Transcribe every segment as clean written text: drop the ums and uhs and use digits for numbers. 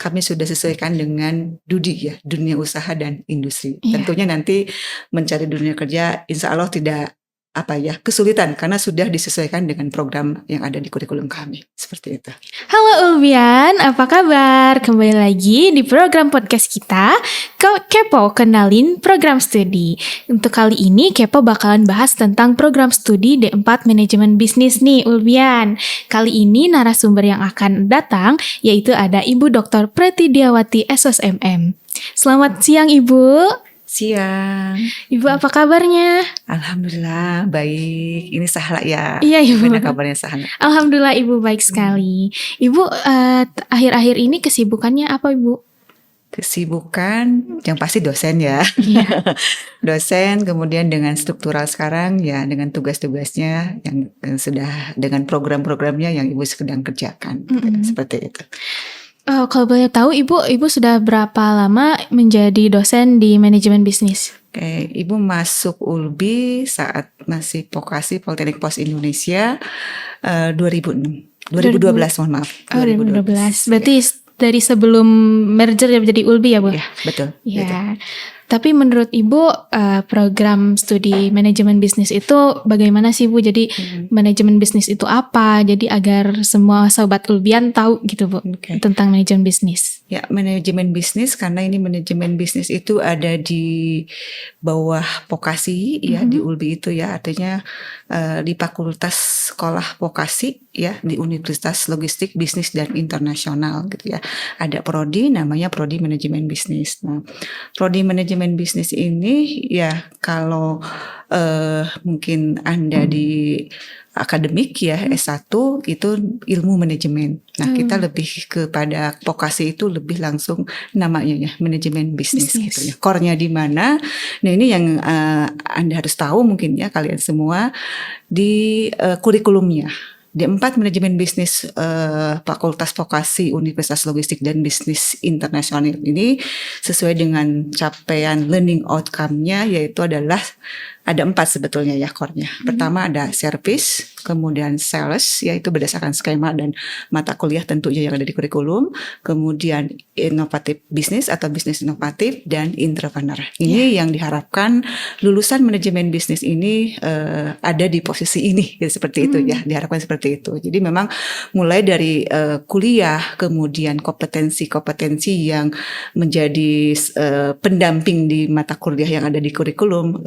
kami sudah sesuaikan dengan DUDI ya, dunia usaha dan industri. Iya. Tentunya nanti mencari dunia kerja insya Allah tidak kesulitan karena sudah disesuaikan dengan program yang ada di kurikulum kami. Seperti itu. Halo Ulbian, apa kabar? Kembali lagi di program podcast kita, Kepo Kenalin Program Studi. Untuk kali ini Kepo bakalan bahas tentang program studi D4 Manajemen Bisnis nih Ulbian. Kali ini narasumber yang akan datang yaitu ada Ibu Dr. Pretidiawati SSMM. Selamat siang Ibu. Siang. Ibu apa kabarnya? Alhamdulillah baik. Ini Sahla ya. Iya Ibu. Gimana kabarnya Sahla? Alhamdulillah Ibu baik sekali. Ibu akhir-akhir ini kesibukannya apa Ibu? Kesibukan yang pasti dosen ya. Iya. Dosen, kemudian dengan struktural sekarang ya dengan tugas-tugasnya yang sudah dengan program-programnya yang Ibu sedang kerjakan. Seperti itu. Kalau boleh tahu Ibu sudah berapa lama menjadi dosen di manajemen bisnis? Oke, Ibu masuk ULBI saat masih Vokasi Politeknik Pos Indonesia 2006. 2012 mohon maaf. 2012. Berarti dari sebelum merger jadi ULBI ya Bu? Iya, betul. Iya. Tapi menurut Ibu program studi manajemen bisnis itu bagaimana sih Bu? Jadi manajemen bisnis itu apa? Jadi agar semua sobat Ulbian tahu gitu Bu tentang manajemen bisnis. Ya, manajemen bisnis karena ini manajemen bisnis itu ada di bawah vokasi ya di ULBI itu ya, artinya di Fakultas Sekolah Vokasi ya di Universitas Logistik Bisnis dan Internasional gitu ya. Ada prodi namanya prodi manajemen bisnis. Nah, prodi manajemen bisnis ini ya kalau mungkin Anda di akademik ya S1 itu ilmu manajemen. Nah, kita lebih kepada vokasi itu lebih langsung namanya ya manajemen bisnis gitu ya. Core-nya di mana? Nah, ini yang Anda harus tahu mungkin ya kalian semua di kurikulumnya. D4 Manajemen Bisnis Fakultas Vokasi Universitas Logistik dan Bisnis Internasional ini sesuai dengan capaian learning outcome-nya yaitu adalah ada 4 sebetulnya ya core-nya. Pertama ada service, kemudian sales, yaitu berdasarkan skema dan mata kuliah tentunya yang ada di kurikulum. Kemudian inovatif bisnis atau bisnis inovatif dan entrepreneur. Ini yang diharapkan lulusan manajemen bisnis ini ada di posisi ini, gitu, seperti itu ya. Diharapkan seperti itu. Jadi memang mulai dari kuliah, kemudian kompetensi-kompetensi yang menjadi pendamping di mata kuliah yang ada di kurikulum.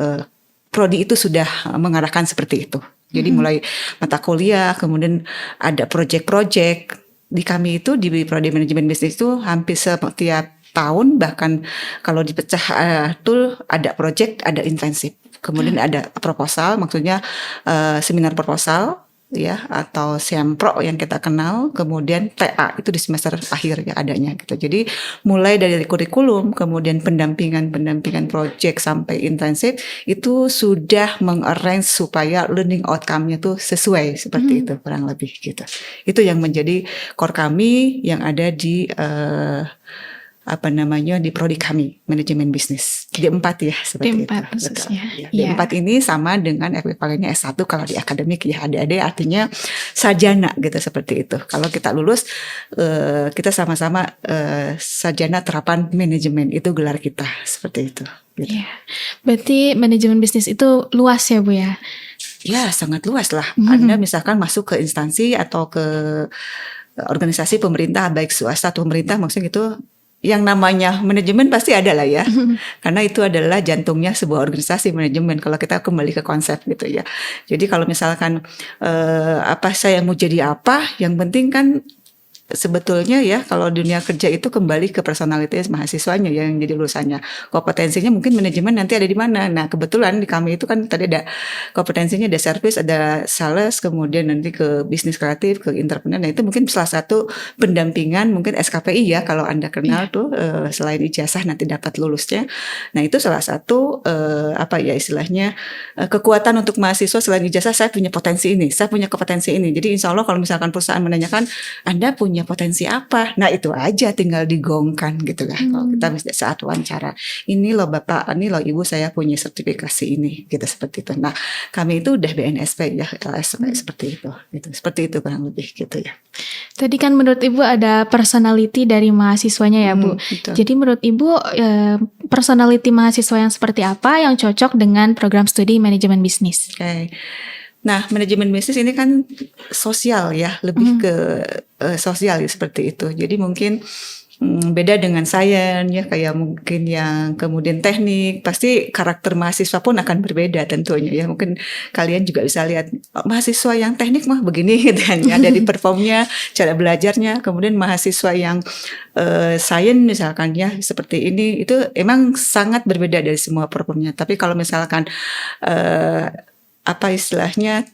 Prodi itu sudah mengarahkan seperti itu. Jadi mulai mata kuliah, kemudian ada project-project. Di kami itu di prodi manajemen bisnis itu hampir setiap tahun, bahkan kalau dipecah tuh ada project, ada intensif. Kemudian ada proposal, maksudnya seminar proposal ya atau sempro yang kita kenal, kemudian TA itu di semester akhir ya adanya gitu. Jadi mulai dari kurikulum, kemudian pendampingan project sampai intensif itu sudah mengarrange supaya learning outcome-nya tuh sesuai seperti itu kurang lebih gitu. Itu yang menjadi core kami yang ada di di prodi kami manajemen bisnis D4 ya seperti D4 itu. khususnya. Ya, D4 ini sama dengan ekuivalennya S1 kalau di akademik ya AD artinya sarjana gitu seperti itu. Kalau kita lulus kita sama-sama sarjana terapan manajemen itu gelar kita seperti itu. Gitu. Iya. Berarti manajemen bisnis itu luas ya Bu ya? Ya sangat luas lah. Anda misalkan masuk ke instansi atau ke organisasi pemerintah baik swasta atau pemerintah maksudnya itu yang namanya manajemen pasti ada lah ya. Karena itu adalah jantungnya sebuah organisasi manajemen kalau kita kembali ke konsep gitu ya. Jadi kalau misalkan saya mau jadi apa, yang penting kan sebetulnya ya kalau dunia kerja itu kembali ke personalitas mahasiswanya yang jadi lulusannya. Kompetensinya mungkin manajemen nanti ada di mana. Nah, kebetulan di kami itu kan tadi ada kompetensinya ada service, ada sales, kemudian nanti ke bisnis kreatif, ke entrepreneur. Nah, itu mungkin salah satu pendampingan mungkin SKPI ya kalau Anda kenal tuh selain ijazah nanti dapat lulusnya. Nah, itu salah satu istilahnya kekuatan untuk mahasiswa selain ijazah saya punya potensi ini, saya punya kompetensi ini. Jadi insya Allah kalau misalkan perusahaan menanyakan Anda punya punya potensi apa. Nah itu aja tinggal digongkan gitu lah. Kalau kita bisa saat wawancara, ini loh Bapak, ini loh Ibu, saya punya sertifikasi ini gitu, seperti itu. Nah kami itu udah BNSP ya, LSP seperti itu gitu. Seperti itu kurang lebih gitu ya. Tadi kan menurut Ibu ada personality dari mahasiswanya ya Bu. Betul. Jadi menurut Ibu personality mahasiswa yang seperti apa yang cocok dengan program studi manajemen bisnis? Oke. Nah, manajemen bisnis ini kan sosial ya, lebih ke sosial ya, seperti itu. Jadi mungkin beda dengan sains ya, kayak mungkin yang kemudian teknik, pasti karakter mahasiswa pun akan berbeda tentunya ya. Mungkin kalian juga bisa lihat mahasiswa yang teknik mah begini gitu kan ya, dari performnya, cara belajarnya. Kemudian mahasiswa yang sains misalkan ya seperti ini, itu emang sangat berbeda dari semua performnya. Tapi kalau misalkan apa istilahnya,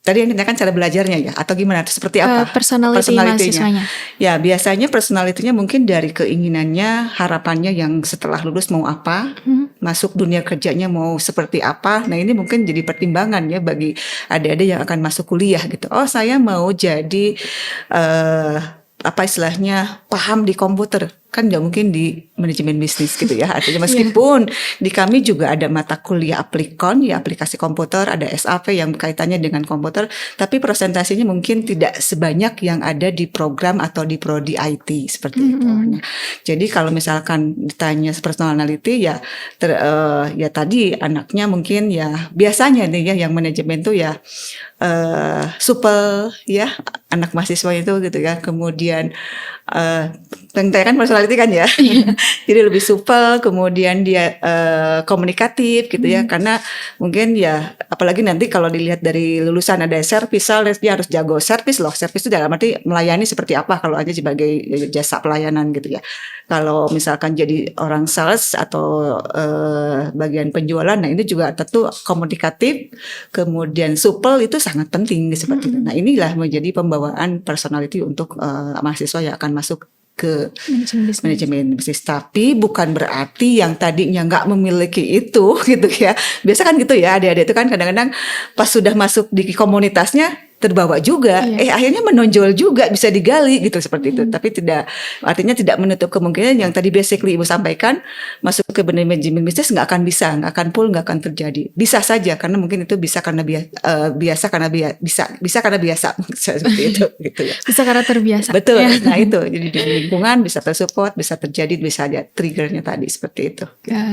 tadi yang kan cara belajarnya ya, atau gimana, seperti apa Personality mahasiswanya? Ya biasanya personalitinya mungkin dari keinginannya, harapannya yang setelah lulus mau apa, masuk dunia kerjanya mau seperti apa. Nah ini mungkin jadi pertimbangan ya bagi adik-adik yang akan masuk kuliah gitu. Oh saya mau jadi apa istilahnya, paham di komputer, kan nggak mungkin di manajemen bisnis gitu ya. Artinya meskipun di kami juga ada mata kuliah aplikon ya, aplikasi komputer, ada SAP yang kaitannya dengan komputer, tapi presentasinya mungkin tidak sebanyak yang ada di program atau di prodi IT seperti itu. Nah, jadi kalau misalkan ditanya personality ya, ya tadi anaknya mungkin ya biasanya nih ya yang manajemen tuh ya supel ya, anak mahasiswa itu gitu ya. Kemudian kan personality kan ya, jadi lebih supel, kemudian dia komunikatif gitu ya, karena mungkin ya apalagi nanti kalau dilihat dari lulusan ada servis, dia harus jago servis loh. Servis itu dalam arti melayani seperti apa kalau aja sebagai jasa pelayanan gitu ya. Kalau misalkan jadi orang sales atau bagian penjualan, nah ini juga tentu komunikatif, kemudian supel, itu sangat penting seperti itu. Nah inilah menjadi pembawaan personality untuk mahasiswa yang akan masuk ke manajemen bisnis. Tapi bukan berarti yang tadinya nggak memiliki itu gitu ya. Biasa kan gitu ya, adik-adik itu kan kadang-kadang pas sudah masuk di komunitasnya terbawa juga, akhirnya menonjol juga, bisa digali gitu seperti itu. Tapi artinya tidak menutup kemungkinan yang tadi basically Ibu sampaikan, masuk ke manajemen bisnis nggak akan bisa, nggak akan full, nggak akan terjadi. Bisa saja karena mungkin itu bisa karena biasa karena bisa karena biasa seperti itu gitu ya. Bisa karena terbiasa. Betul. Nah itu jadi di lingkungan bisa tersupport, bisa terjadi, bisa aja triggernya tadi seperti itu.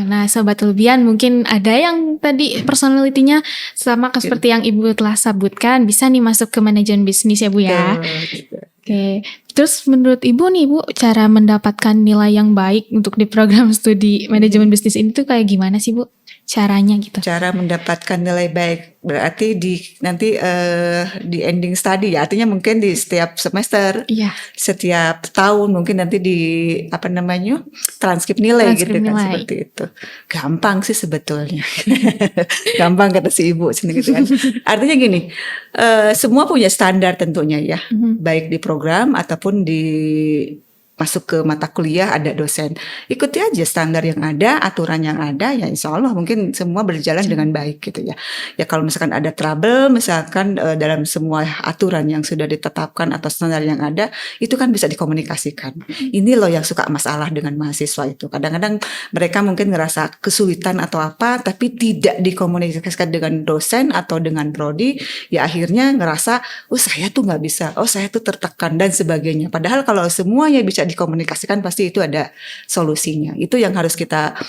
Nah Sobat Lebihan, mungkin ada yang tadi personality-nya sama seperti yang Ibu telah sebutkan, bisa nih masuk ke manajemen bisnis ya Bu ya. Oke. Terus menurut Ibu nih Bu, cara mendapatkan nilai yang baik untuk di program studi manajemen bisnis ini tuh kayak gimana sih Bu? Caranya gitu. Cara mendapatkan nilai baik berarti nanti di ending study ya, artinya mungkin di setiap semester, setiap tahun, mungkin nanti di transkrip nilai gitu kan, seperti itu. Gampang sih sebetulnya. Gampang kata si Ibu sini gitu kan. Artinya gini, semua punya standar tentunya ya, baik di program ataupun di masuk ke mata kuliah ada dosen. Ikuti aja standar yang ada, aturan yang ada, ya insya Allah mungkin semua berjalan dengan baik gitu ya. Ya kalau misalkan ada trouble, misalkan dalam semua aturan yang sudah ditetapkan atau standar yang ada, itu kan bisa dikomunikasikan. Ini loh yang suka masalah dengan mahasiswa itu. Kadang-kadang mereka mungkin ngerasa kesulitan atau apa, tapi tidak dikomunikasikan dengan dosen atau dengan prodi, ya akhirnya ngerasa, oh saya tuh nggak bisa, oh saya tuh tertekan dan sebagainya. Padahal kalau semuanya bisa dikomunikasikan pasti itu ada solusinya. Itu yang harus kita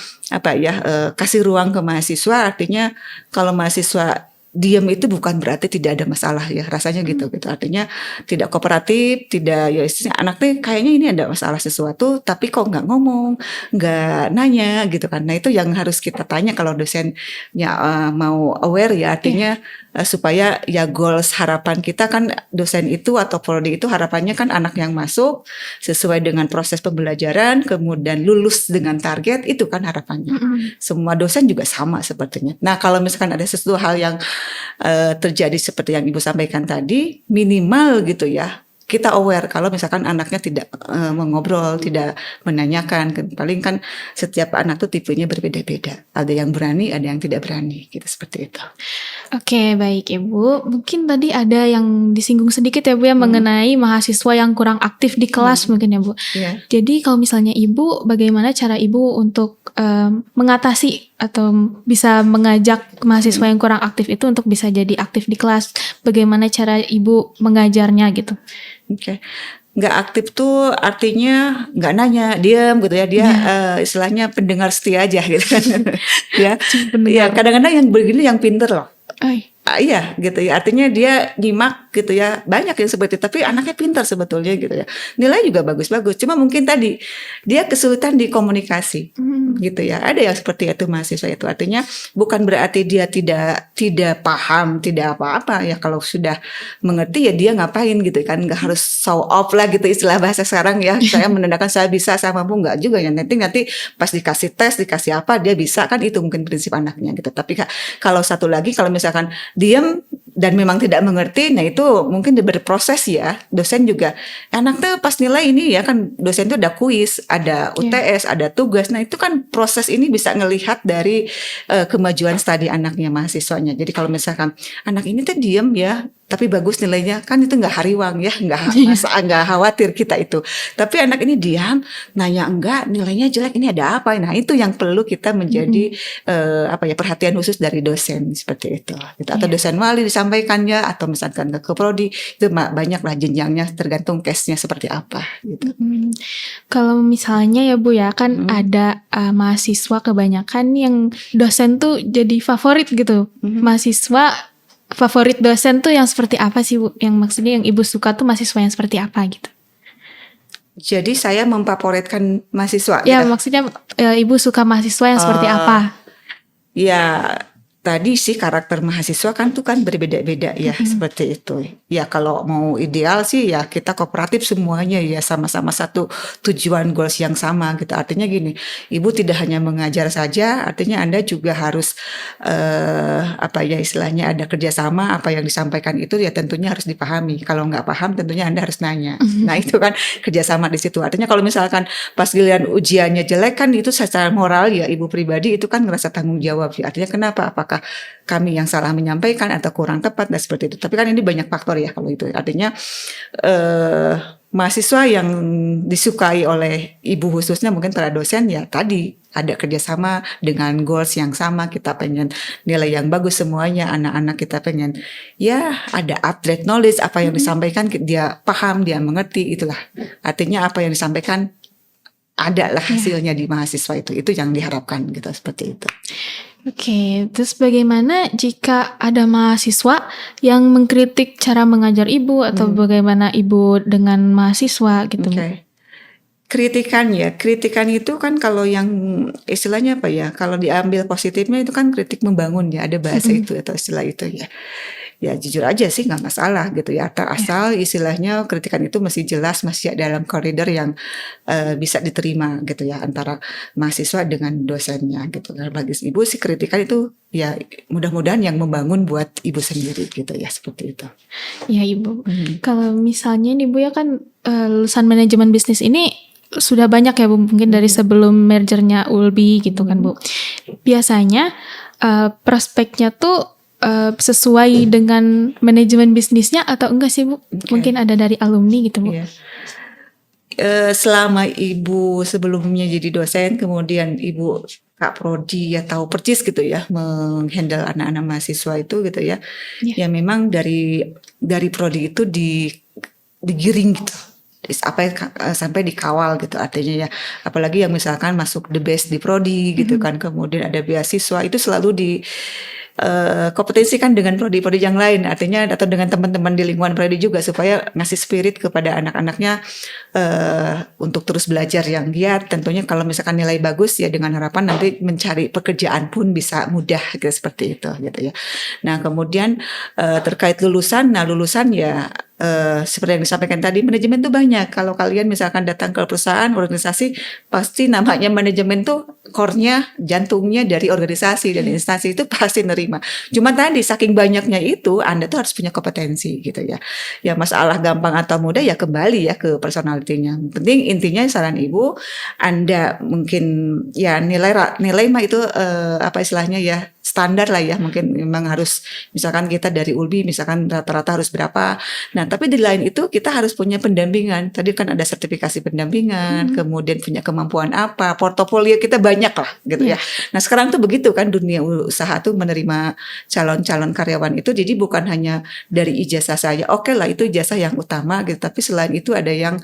kasih ruang ke mahasiswa. Artinya kalau mahasiswa diam itu bukan berarti tidak ada masalah ya, rasanya gitu. Artinya tidak kooperatif, tidak ya istilahnya anaknya kayaknya ini ada masalah sesuatu tapi kok nggak ngomong, nggak nanya gitu kan. Nah itu yang harus kita tanya kalau dosennya mau aware ya, artinya supaya ya goals harapan kita kan dosen itu atau prodi itu harapannya kan anak yang masuk sesuai dengan proses pembelajaran kemudian lulus dengan target, itu kan harapannya. Semua dosen juga sama sepertinya. Nah kalau misalkan ada sesuatu hal yang terjadi seperti yang Ibu sampaikan tadi, minimal gitu ya, kita aware kalau misalkan anaknya tidak mengobrol, tidak menanyakan. Paling kan setiap anak tuh tipenya berbeda-beda. Ada yang berani, ada yang tidak berani, gitu seperti itu. Oke, baik Ibu. Mungkin tadi ada yang disinggung sedikit ya Bu ya mengenai mahasiswa yang kurang aktif di kelas mungkin ya Bu. Iya. Jadi kalau misalnya Ibu, bagaimana cara Ibu untuk mengatasi atau bisa mengajak mahasiswa yang kurang aktif itu untuk bisa jadi aktif di kelas? Bagaimana cara Ibu mengajarnya gitu? Oke. Nggak aktif tuh artinya nggak nanya, diam gitu ya. Dia istilahnya pendengar setia aja gitu kan. Ya. Ya, kadang-kadang yang begini yang pinter loh. Iya gitu ya, artinya dia nyimak gitu ya, banyak yang seperti itu, tapi anaknya pintar sebetulnya gitu ya, nilai juga bagus-bagus, cuma mungkin tadi dia kesulitan di komunikasi gitu ya. Ada yang seperti itu mahasiswa itu, artinya bukan berarti dia tidak paham, tidak apa-apa ya, kalau sudah mengerti ya dia ngapain gitu kan, nggak harus show off lah gitu istilah bahasa sekarang ya, saya menandakan saya bisa, saya mampu, nggak juga ya, nanti pas dikasih tes, dikasih apa dia bisa kan, itu mungkin prinsip anaknya gitu. Tapi kalau satu lagi, kalau misalkan diam dan memang tidak mengerti, nah itu mungkin berproses ya. Dosen juga, anak tuh pas nilai ini ya kan, dosen tuh ada kuis, ada UTS, ada tugas. Nah itu kan proses ini bisa ngelihat dari kemajuan studi anaknya, mahasiswanya. Jadi kalau misalkan anak ini tuh diam ya, tapi bagus nilainya, kan itu nggak hariwang ya, nggak khawatir kita itu. Tapi anak ini diam, nanya enggak, nilainya jelek, ini ada apa? Nah itu yang perlu kita menjadi perhatian khusus dari dosen seperti itu. Gitu. Atau dosen wali disampaikannya, atau misalkan ke prodi, itu banyaklah jenjangnya, tergantung case-nya seperti apa. Gitu. Kalau misalnya ya Bu ya, kan ada mahasiswa kebanyakan yang dosen tuh jadi favorit gitu. Mahasiswa favorit dosen tuh yang seperti apa sih Bu? Yang maksudnya yang Ibu suka tuh mahasiswa yang seperti apa gitu? Jadi saya memfavoritkan mahasiswa. Ya gitu. Maksudnya Ibu suka mahasiswa yang seperti apa? Ya tadi sih karakter mahasiswa kan tuh kan berbeda-beda ya, seperti itu. Ya kalau mau ideal sih ya kita kooperatif semuanya ya, sama-sama satu tujuan, goals yang sama gitu. Artinya gini, Ibu tidak hanya mengajar saja, artinya Anda juga harus istilahnya ada kerjasama, apa yang disampaikan itu ya tentunya harus dipahami. Kalau nggak paham tentunya Anda harus nanya. Nah itu kan kerjasama di situ. Artinya kalau misalkan pas giliran ujiannya jelek kan itu secara moral ya Ibu pribadi itu kan ngerasa tanggung jawab. Artinya kenapa? Apakah kami yang salah menyampaikan atau kurang tepat dan seperti itu. Tapi kan ini banyak faktor ya kalau itu. Artinya mahasiswa yang disukai oleh Ibu khususnya mungkin para dosen ya tadi ada kerjasama dengan goals yang sama, kita pengen nilai yang bagus semuanya, anak-anak kita pengen ya ada update knowledge, apa yang disampaikan dia paham, dia mengerti, itulah. Artinya apa yang disampaikan ada lah hasilnya di mahasiswa itu yang diharapkan gitu, seperti itu. Oke, terus bagaimana jika ada mahasiswa yang mengkritik cara mengajar Ibu atau bagaimana Ibu dengan mahasiswa gitu? Kritikan itu kan kalau yang istilahnya apa ya, kalau diambil positifnya itu kan kritik membangun ya, ada bahasa itu atau istilah itu ya. Ya jujur aja sih nggak masalah gitu ya, asal istilahnya kritikan itu masih jelas, masih dalam koridor yang bisa diterima gitu ya antara mahasiswa dengan dosennya gitu. Nah, bagi Ibu sih kritikan itu ya mudah-mudahan yang membangun buat Ibu sendiri gitu ya, seperti itu. Ya Ibu, kalau misalnya Ibu ya kan lulusan manajemen bisnis ini sudah banyak ya Bu, mungkin dari sebelum mergernya Ulbi gitu kan Bu. Biasanya prospeknya tuh sesuai dengan manajemen bisnisnya atau enggak sih Bu? Mungkin ada dari alumni gitu Bu. Selama Ibu sebelumnya jadi dosen, kemudian Ibu Kak Prodi ya tahu persis gitu ya menghandle anak-anak mahasiswa itu gitu ya. Ya memang dari prodi itu digiring gitu. Sampai dikawal gitu, artinya ya apalagi yang misalkan masuk the best di prodi gitu kan, kemudian ada beasiswa itu selalu di kompetisikan dengan prodi-prodi yang lain, artinya atau dengan teman-teman di lingkungan prodi juga supaya ngasih spirit kepada anak-anaknya untuk terus belajar yang giat. Tentunya kalau misalkan nilai bagus ya dengan harapan nanti mencari pekerjaan pun bisa mudah gitu, seperti itu gitu ya. Nah kemudian terkait lulusan ya seperti yang disampaikan tadi, manajemen tuh banyak. Kalau kalian misalkan datang ke perusahaan, organisasi, pasti namanya manajemen tuh core-nya, jantungnya dari organisasi dan instansi itu pasti nerima. Cuma tadi saking banyaknya itu, Anda tuh harus punya kompetensi gitu ya. Ya masalah gampang atau mudah ya kembali ya ke personalitinya. Penting intinya saran Ibu, Anda mungkin ya nilai mah itu apa istilahnya ya, standar lah ya, mungkin memang harus misalkan kita dari ULBI misalkan rata-rata harus berapa. Nah, tapi di lain itu kita harus punya pendampingan. Tadi kan ada sertifikasi pendampingan, kemudian punya kemampuan apa, portofolio kita banyak lah gitu ya. Nah, sekarang tuh begitu kan dunia usaha tuh menerima calon-calon karyawan itu, jadi bukan hanya dari ijazah saja. Oke lah itu ijazah yang utama gitu, tapi selain itu ada yang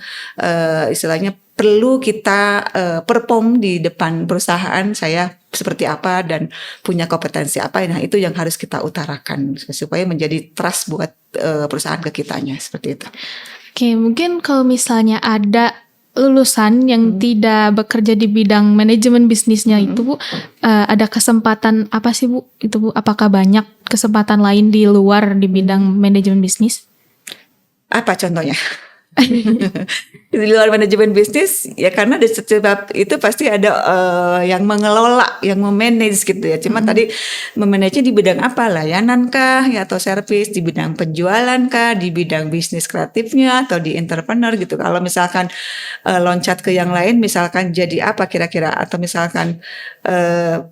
istilahnya perlu kita perform di depan perusahaan saya seperti apa dan punya kompetensi apa. Nah, itu yang harus kita utarakan supaya menjadi trust buat perusahaan ke kitanya seperti itu. Oke, mungkin kalau misalnya ada lulusan yang tidak bekerja di bidang manajemen bisnisnya itu Bu, ada kesempatan apa sih Bu? Itu Bu, apakah banyak kesempatan lain di luar di bidang manajemen bisnis? Apa contohnya? Di luar manajemen bisnis ya, karena di setiap itu pasti ada yang mengelola, yang memanage gitu ya. Cuma tadi memanage di bidang apa, layanan kah ya, atau service, di bidang penjualan kah, di bidang bisnis kreatifnya atau di entrepreneur gitu. Kalau misalkan loncat ke yang lain misalkan jadi apa kira-kira, atau misalkan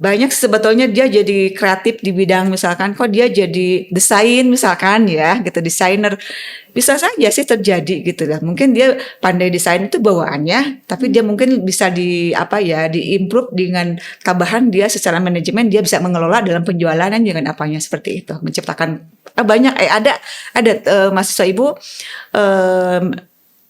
banyak sebetulnya dia jadi kreatif di bidang misalkan kok dia jadi desain misalkan ya gitu, desainer. Bisa saja sih terjadi gitu lah. Mungkin dia pandai desain itu bawaannya, tapi dia mungkin bisa diimprove dengan tambahan dia secara manajemen, dia bisa mengelola dalam penjualan dengan apanya seperti itu, menciptakan banyak ada mahasiswa Ibu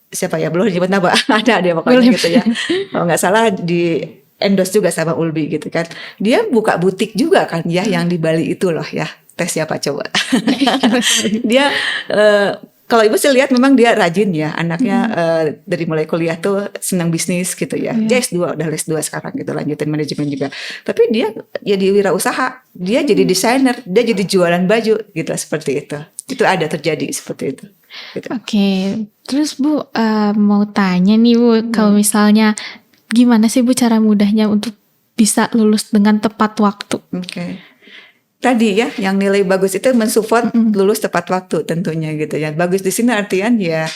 siapa ya, belum nyebut nama ada pokoknya gitu ya. Kalau nggak salah di endorse juga sama ULBI gitu kan. Dia buka butik juga kan ya, yang di Bali itu loh ya. Tes siapa coba? Dia kalau Ibu sih lihat memang dia rajin ya, anaknya dari mulai kuliah tuh senang bisnis gitu ya. Dia S2, udah S2 sekarang gitu, lanjutin manajemen juga. Tapi dia jadi wirausaha, dia jadi desainer, dia jadi jualan baju gitu, seperti itu. Itu ada terjadi seperti itu. Gitu. Oke, terus Bu mau tanya nih Bu, kalau misalnya gimana sih Bu cara mudahnya untuk bisa lulus dengan tepat waktu? Oke. Tadi ya, yang nilai bagus itu mensupport lulus tepat waktu tentunya gitu ya. Bagus di sini artian ya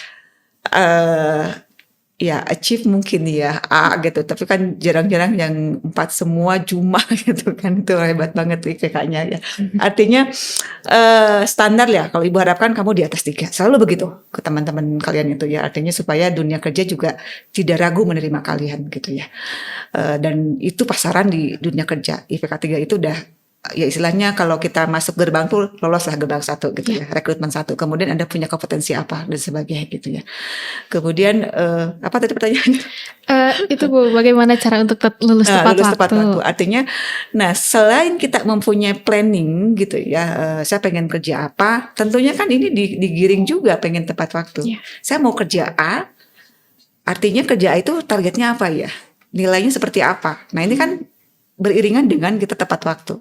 achieve mungkin ya A gitu, tapi kan jarang-jarang yang 4 semua cuma gitu kan, itu hebat banget IPK-nya ya. Artinya standar ya, kalau Ibu harapkan kamu di atas 3, selalu begitu ke teman-teman kalian itu ya, artinya supaya dunia kerja juga tidak ragu menerima kalian gitu ya. Dan itu pasaran di dunia kerja, IPK 3 itu udah ya istilahnya kalau kita masuk gerbang tuh loloslah gerbang 1 gitu ya, rekrutmen 1. Kemudian Anda punya kompetensi apa dan sebagainya gitu ya. Kemudian apa tadi pertanyaannya? Itu Bu, bagaimana cara untuk lulus tepat waktu? Artinya, nah selain kita mempunyai planning gitu ya, saya pengen kerja apa, tentunya kan ini digiring juga pengen tepat waktu. Saya mau kerja A, artinya kerja A itu targetnya apa ya? Nilainya seperti apa? Nah ini kan beriringan dengan kita tepat waktu.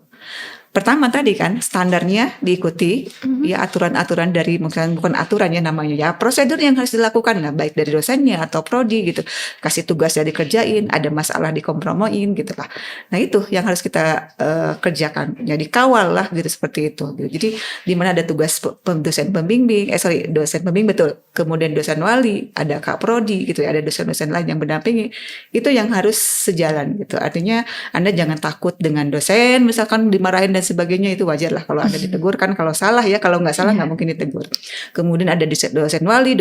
Pertama tadi kan standarnya diikuti, ya aturan-aturan dari, bukan aturan ya namanya ya, prosedur yang harus dilakukan lah, baik dari dosennya atau prodi gitu, kasih tugasnya dikerjain, ada masalah dikompromoin gitu lah. Nah itu yang harus kita kerjakan, ya dikawal lah gitu seperti itu. Jadi di mana ada tugas dosen pembimbing, dosen pembimbing betul, kemudian dosen wali, ada kak prodi gitu ya, ada dosen-dosen lain yang mendampingi, itu yang harus sejalan gitu. Artinya Anda jangan takut dengan dosen, misalkan dimarahin dan sebagainya, itu wajar lah kalau Anda ditegur kan, kalau salah ya, kalau nggak salah nggak mungkin ditegur. Kemudian ada dosen wali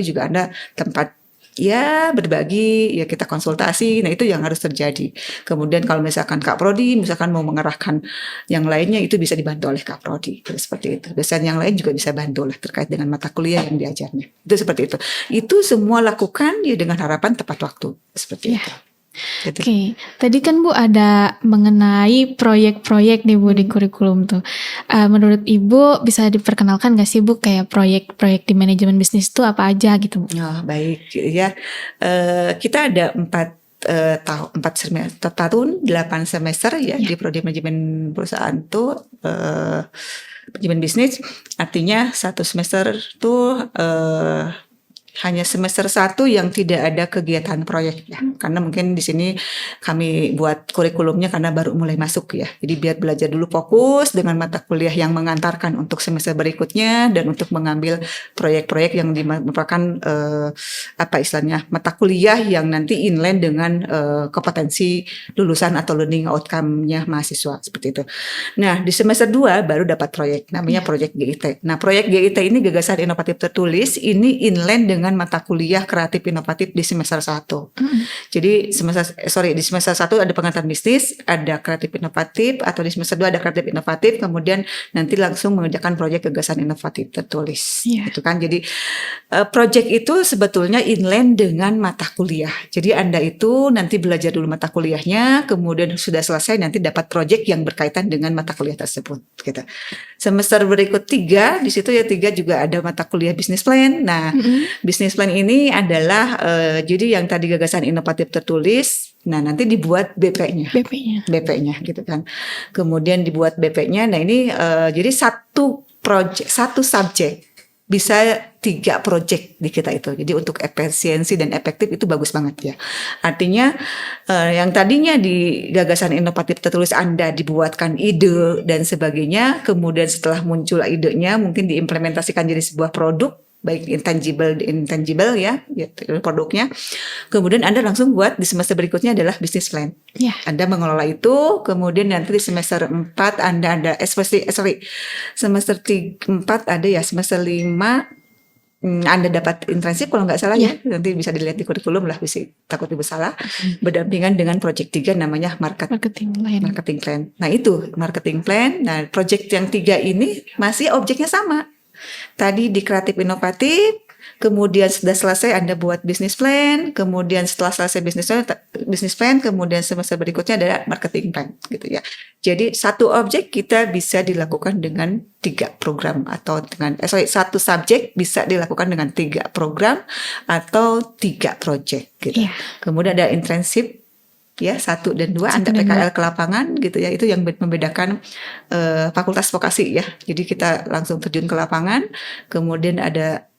juga Anda tempat ya berbagi, ya kita konsultasi, nah itu yang harus terjadi. Kemudian kalau misalkan Kak Prodi misalkan mau mengerahkan yang lainnya, itu bisa dibantu oleh Kak Prodi, seperti itu. Dosen yang lain juga bisa bantu lah terkait dengan mata kuliah yang diajarnya, itu seperti itu. Itu semua lakukan ya dengan harapan tepat waktu, seperti itu. Gitu. Oke, tadi kan Bu ada mengenai proyek-proyek nih Bu di kurikulum tuh. Menurut Ibu bisa diperkenalkan gak sih Bu kayak proyek-proyek di manajemen bisnis itu apa aja gitu Bu? Oh baik ya, kita ada 4 tahun 8 semester ya di prodi manajemen perusahaan tuh manajemen bisnis, artinya 1 semester tuh hanya semester 1 yang tidak ada kegiatan proyek ya. Karena mungkin di sini kami buat kurikulumnya karena baru mulai masuk ya. Jadi biar belajar dulu fokus dengan mata kuliah yang mengantarkan untuk semester berikutnya dan untuk mengambil proyek-proyek yang merupakan apa istilahnya mata kuliah yang nanti inline dengan kompetensi lulusan atau learning outcome-nya mahasiswa seperti itu. Nah, di semester 2 baru dapat proyek namanya proyek GIT. Nah, proyek GIT ini gagasan inovatif tertulis ini inline dengan mata kuliah kreatif inovatif di semester 1. Jadi di semester 1 ada pengantar bisnis, ada kreatif inovatif, atau di semester 2 ada kreatif inovatif, kemudian nanti langsung mengerjakan proyek gagasan inovatif tertulis. Gitu kan. Jadi proyek itu sebetulnya inline dengan mata kuliah. Jadi Anda itu nanti belajar dulu mata kuliahnya, kemudian sudah selesai nanti dapat proyek yang berkaitan dengan mata kuliah tersebut gitu. Semester berikut 3, di situ ya 3 juga ada mata kuliah business plan. Nah, business plan ini adalah jadi yang tadi gagasan inovatif tertulis, nah nanti dibuat BP-nya gitu kan. Kemudian dibuat BP-nya. Nah ini jadi satu subjek bisa 3 project di kita itu. Jadi untuk efisiensi dan efektif itu bagus banget ya. Artinya yang tadinya di gagasan inovatif tertulis Anda dibuatkan ide dan sebagainya, kemudian setelah muncul idenya mungkin diimplementasikan jadi sebuah produk, baik intangible ya produknya. Kemudian Anda langsung buat di semester berikutnya adalah business plan. Anda mengelola itu, kemudian nanti di semester 4 Anda ada semester 4 ada ya, semester 5 Anda dapat internship kalau nggak salah ya. Nanti bisa dilihat di kurikulum lah, bisa takut ibu salah. Berdampingan dengan project 3 namanya marketing plan. Nah itu marketing plan. Nah project yang 3 ini masih objeknya sama. Tadi di kreatif inovatif, kemudian sudah selesai Anda buat business plan, kemudian setelah selesai business plan, kemudian semester berikutnya adalah marketing plan gitu ya. Jadi satu objek kita bisa dilakukan dengan 3 program atau dengan satu subjek bisa dilakukan dengan 3 program atau 3 project gitu. Kemudian ada internship ya 1 dan 2 Anda PKL ke lapangan gitu ya, itu yang membedakan fakultas vokasi ya. Jadi kita langsung terjun ke lapangan, kemudian ada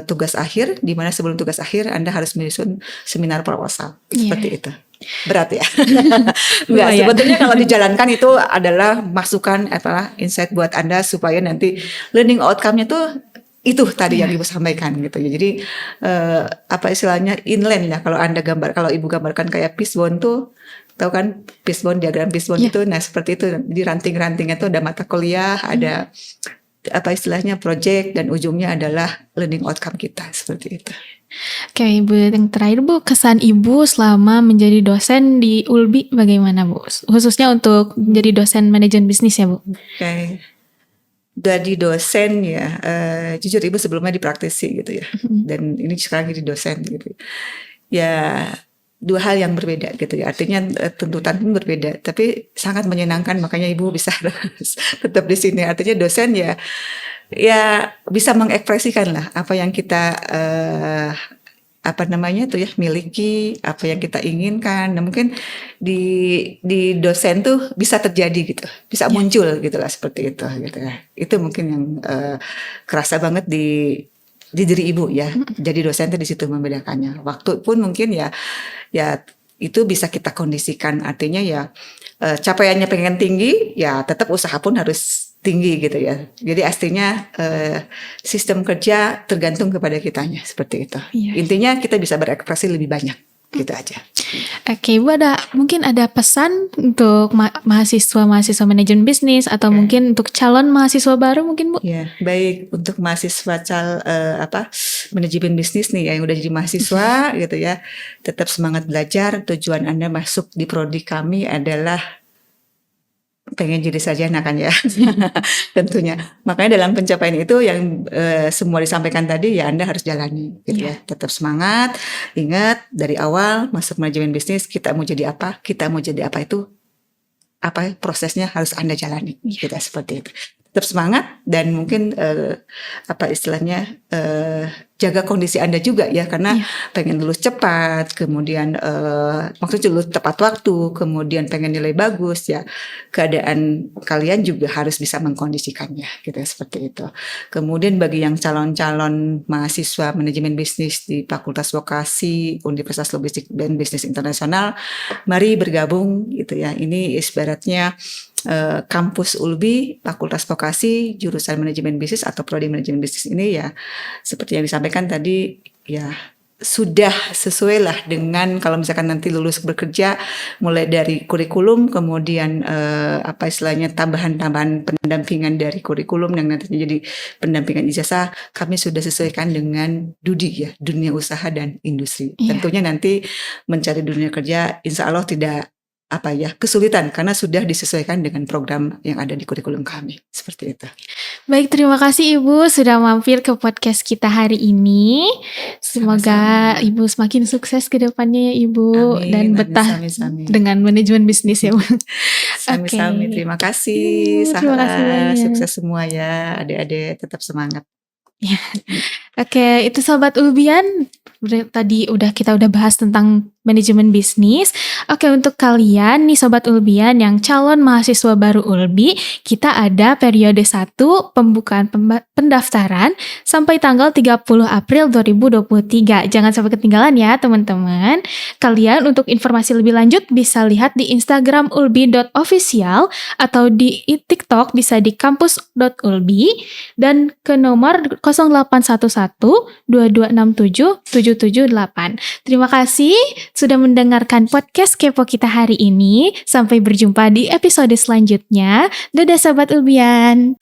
tugas akhir, di mana sebelum tugas akhir Anda harus menyusun seminar proposal seperti itu. Berat ya. Enggak, sebetulnya kalau dijalankan itu adalah masukan insight buat Anda supaya nanti learning outcome-nya tuh itu tadi yang Ibu sampaikan gitu ya. Jadi apa istilahnya inline ya, kalau Ibu gambarkan kayak fishbone tuh, tahu kan fishbone, diagram fishbone itu, nah seperti itu. Di ranting-rantingnya tuh ada mata kuliah, ada apa istilahnya project, dan ujungnya adalah learning outcome kita seperti itu. Oke Ibu, yang terakhir Bu, kesan Ibu selama menjadi dosen di ULBI bagaimana Bu? Khususnya untuk menjadi dosen manajemen bisnis ya Bu. Oke. Dari dosen ya, jujur Ibu sebelumnya di praktisi gitu ya, dan ini sekarang jadi dosen gitu. Ya 2 hal yang berbeda gitu ya, artinya tuntutan pun berbeda, tapi sangat menyenangkan, makanya Ibu bisa tetap di sini. Artinya dosen ya bisa mengekspresikan lah apa yang kita miliki, apa yang kita inginkan. Nah mungkin di dosen tuh bisa terjadi gitu, bisa muncul gitu lah, seperti itu gitu ya. Itu mungkin yang kerasa banget di diri Ibu ya. Jadi dosen tuh di situ membedakannya. Waktu pun mungkin ya itu bisa kita kondisikan, artinya ya capaiannya pengen tinggi, ya tetap usaha pun harus tinggi gitu ya. Jadi artinya sistem kerja tergantung kepada kitanya seperti itu. Intinya kita bisa berekspresi lebih banyak gitu aja. Oke, Ibu mungkin ada pesan untuk mahasiswa manajemen bisnis atau mungkin untuk calon mahasiswa baru mungkin Bu? Ya, baik, untuk mahasiswa manajemen bisnis nih yang udah jadi mahasiswa gitu ya. Tetap semangat belajar. Tujuan Anda masuk di prodi kami adalah pengen jadi sarjana kan ya. Tentunya. Makanya dalam pencapaian itu yang semua disampaikan tadi ya Anda harus jalani gitu ya. Tetap semangat. Ingat dari awal masuk manajemen bisnis kita mau jadi apa itu prosesnya harus Anda jalani. Kita seperti itu. tetap semangat dan mungkin jaga kondisi Anda juga ya, karena pengen lulus cepat, kemudian maksudnya lulus tepat waktu, kemudian pengen nilai bagus ya, keadaan kalian juga harus bisa mengkondisikannya gitu, seperti itu. Kemudian bagi yang calon-calon mahasiswa manajemen bisnis di Fakultas Vokasi Universitas Logistik dan Bisnis Internasional, mari bergabung gitu ya. Ini ibaratnya kampus ULBI, Fakultas Vokasi, jurusan manajemen bisnis atau prodi manajemen bisnis ini ya, seperti yang disampaikan tadi ya, sudah sesuai lah dengan kalau misalkan nanti lulus bekerja, mulai dari kurikulum, kemudian tambahan-tambahan pendampingan dari kurikulum yang nanti jadi pendampingan ijazah, kami sudah sesuaikan dengan DUDI ya, dunia usaha dan industri. Tentunya nanti mencari dunia kerja insya Allah tidak kesulitan karena sudah disesuaikan dengan program yang ada di kurikulum kami, seperti itu. Baik, terima kasih Ibu sudah mampir ke podcast kita hari ini. Semoga Ibu semakin sukses ke depannya ya Ibu. Amin, dan betah dengan manajemen bisnis ya Bu. Sami-sami, terima kasih. Terima kasih banyak. Sukses semua ya, adik-adik tetap semangat. Ya. Oke, itu Sobat Ulbian. Tadi kita udah bahas tentang manajemen bisnis. Oke, untuk kalian nih Sobat Ulbian yang calon mahasiswa baru ULBI, kita ada periode 1 pembukaan pendaftaran sampai tanggal 30 April 2023. Jangan sampai ketinggalan ya teman-teman. Kalian untuk informasi lebih lanjut bisa lihat di Instagram ulbi.official atau di TikTok bisa di kampus.ulbi dan ke nomor 0811 2267 778. Terima kasih sudah mendengarkan podcast Kepo kita hari ini. Sampai berjumpa di episode selanjutnya. Dadah Sobat Ulbian.